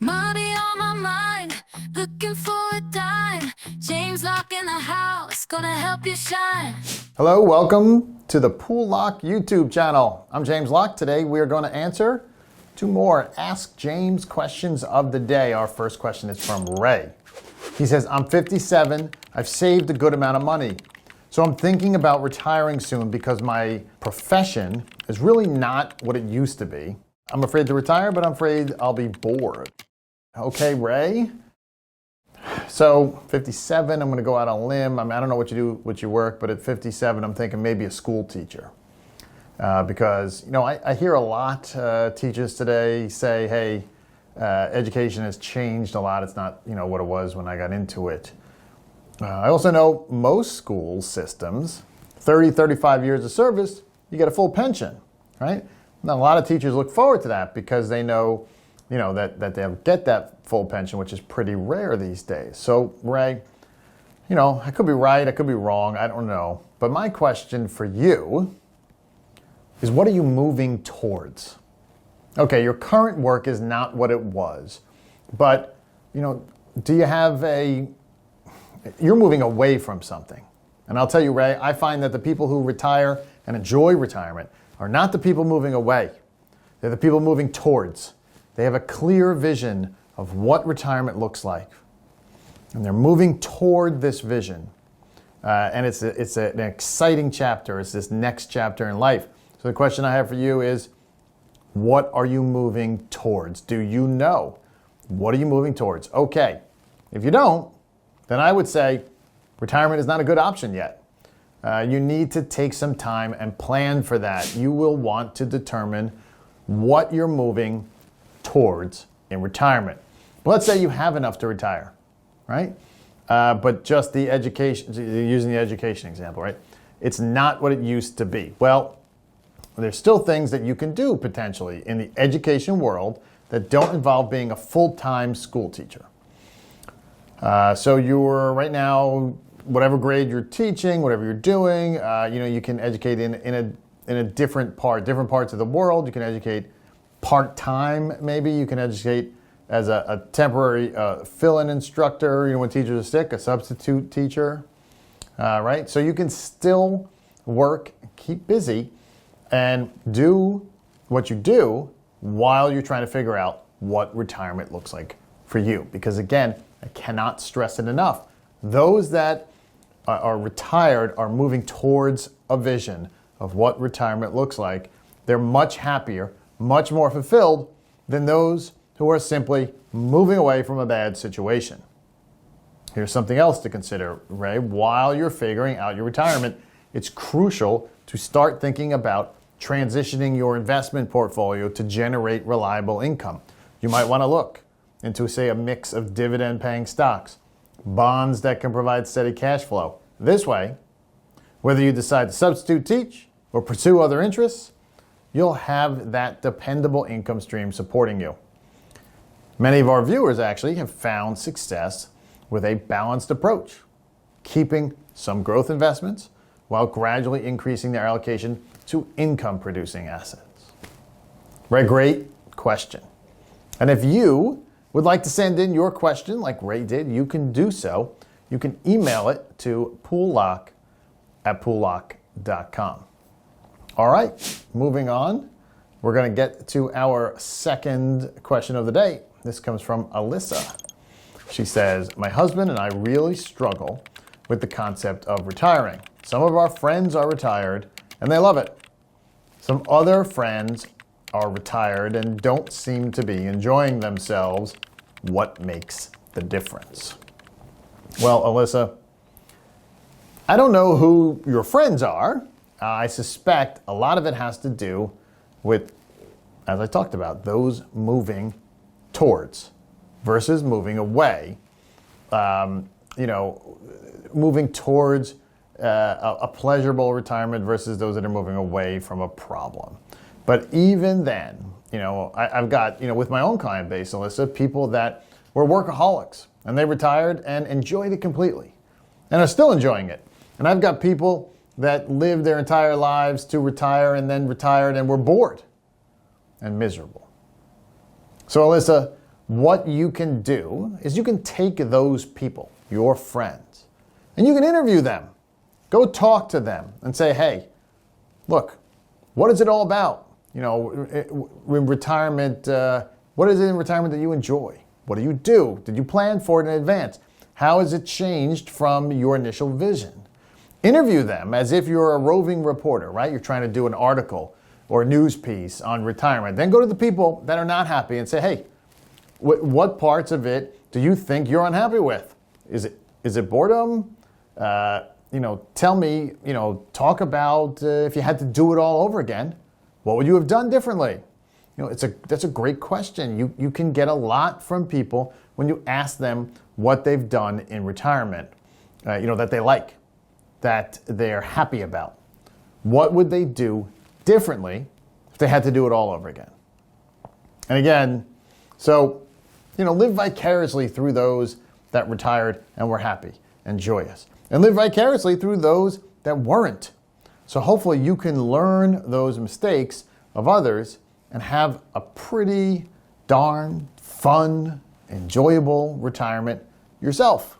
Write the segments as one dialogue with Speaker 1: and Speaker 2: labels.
Speaker 1: Money on my mind, looking for a dime. James Locke in the house, gonna help you shine.
Speaker 2: Hello, welcome to the Poole Locke YouTube channel. I'm James Locke. Today we are going to answer two more Ask James questions of the day. Our first question is from Ray. He says, I'm 57, I've saved a good amount of money. So I'm thinking about retiring soon because my profession is really not what it used to be. I'm afraid to retire, but I'm afraid I'll be bored. Okay, Ray. So 57, I'm going to go out on a limb. I don't know what you do with your work, but at 57, I'm thinking maybe a school teacher. Because, I hear a lot teachers today say, hey, education has changed a lot. It's not, what it was when I got into it. I also know most school systems, 30, 35 years of service, you get a full pension, right? Now, a lot of teachers look forward to that because they know, that they'll get that full pension, which is pretty rare these days. So, Ray, I could be right, I could be wrong, I don't know. But my question for you is, what are you moving towards? Okay, your current work is not what it was, but, do you have you're moving away from something. And I'll tell you, Ray, I find that the people who retire and enjoy retirement are not the people moving away. They're the people moving towards. They have a clear vision of what retirement looks like. And they're moving toward this vision. And it's an exciting chapter. It's this next chapter in life. So the question I have for you is, what are you moving towards? Do you know? What are you moving towards? Okay. If you don't, then I would say retirement is not a good option yet. You need to take some time and plan for that. You will want to determine what you're moving towards in retirement. Let's say you have enough to retire, right? But just the education, using the education example, right? It's not what it used to be. Well, there's still things that you can do potentially in the education world that don't involve being a full-time school teacher. So you're right now, whatever grade you're teaching, whatever you're doing, you can educate in a different parts of the world. You can educate part-time, maybe. You can educate as a temporary fill-in instructor, when teachers are sick, a substitute teacher, right? So you can still work, keep busy, and do what you do while you're trying to figure out what retirement looks like for you. Because again, I cannot stress it enough. Those that are retired are moving towards a vision of what retirement looks like. They're much happier, much more fulfilled than those who are simply moving away from a bad situation. Here's something else to consider, Ray. While you're figuring out your retirement, it's crucial to start thinking about transitioning your investment portfolio to generate reliable income. You might want to look into, say, a mix of dividend-paying stocks, bonds that can provide steady cash flow. This way, whether you decide to substitute teach or pursue other interests, you'll have that dependable income stream supporting you. Many of our viewers actually have found success with a balanced approach, keeping some growth investments while gradually increasing their allocation to income-producing assets. Right, great question. And if you would like to send in your question like Ray did, you can do so. You can email it to poolelocke@poolelocke.com. All right, moving on. We're going to get to our second question of the day. This comes from Alyssa. She says, my husband and I really struggle with the concept of retiring. Some of our friends are retired and they love it. Some other friends are retired and don't seem to be enjoying themselves. What makes the difference? Well, Alyssa, I don't know who your friends are. I suspect a lot of it has to do with, as I talked about, those moving towards versus moving away. Moving towards a pleasurable retirement versus those that are moving away from a problem. But even then, I've got, with my own client base, Alyssa, people that were workaholics and they retired and enjoyed it completely and are still enjoying it. And I've got people that lived their entire lives to retire and then retired and were bored and miserable. So Alyssa, what you can do is you can take those people, your friends, and you can interview them. Go talk to them and say, hey, look, what is it all about? You know, in retirement, what is it in retirement that you enjoy? What do you do? Did you plan for it in advance? How has it changed from your initial vision? Interview them as if you're a roving reporter, right? You're trying to do an article or a news piece on retirement. Then go to the people that are not happy and say, hey, what parts of it do you think you're unhappy with? Is it boredom? Tell me, talk about if you had to do it all over again, what would you have done differently? That's a great question. You can get a lot from people when you ask them what they've done in retirement, that they like, that they're happy about. What would they do differently if they had to do it all over again? And again, so, live vicariously through those that retired and were happy and joyous. And live vicariously through those that weren't. So hopefully you can learn those mistakes of others and have a pretty darn fun, enjoyable retirement yourself.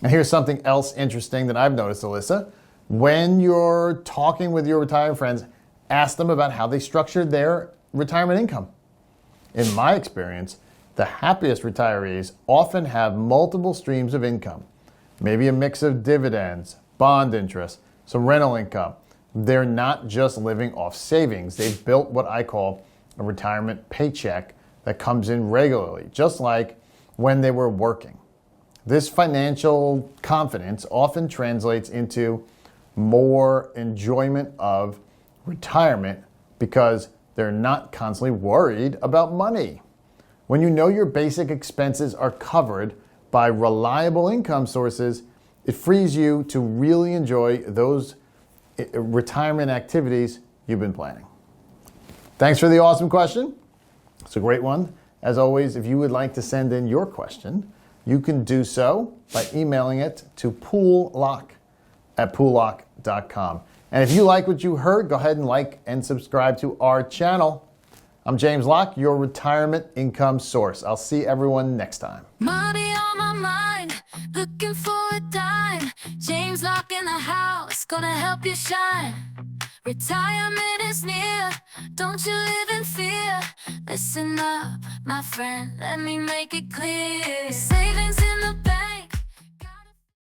Speaker 2: And here's something else interesting that I've noticed, Alyssa. When you're talking with your retired friends, ask them about how they structured their retirement income. In my experience, the happiest retirees often have multiple streams of income. Maybe a mix of dividends, bond interest, some rental income. They're not just living off savings. They've built what I call a retirement paycheck that comes in regularly, just like when they were working. This financial confidence often translates into more enjoyment of retirement because they're not constantly worried about money. When you know your basic expenses are covered by reliable income sources, it frees you to really enjoy those retirement activities you've been planning. Thanks for the awesome question. It's a great one. As always, if you would like to send in your question, you can do so by emailing it to poolelock@poolelocke.com. And if you like what you heard, go ahead and like and subscribe to our channel. I'm James Locke, your retirement income source. I'll see everyone next time.
Speaker 1: Money on my mind, looking for a dime. James Locke in the house, gonna help you shine. Retirement is near, don't you live in fear. Listen up, my friend, let me make it clear. Savings in the bank.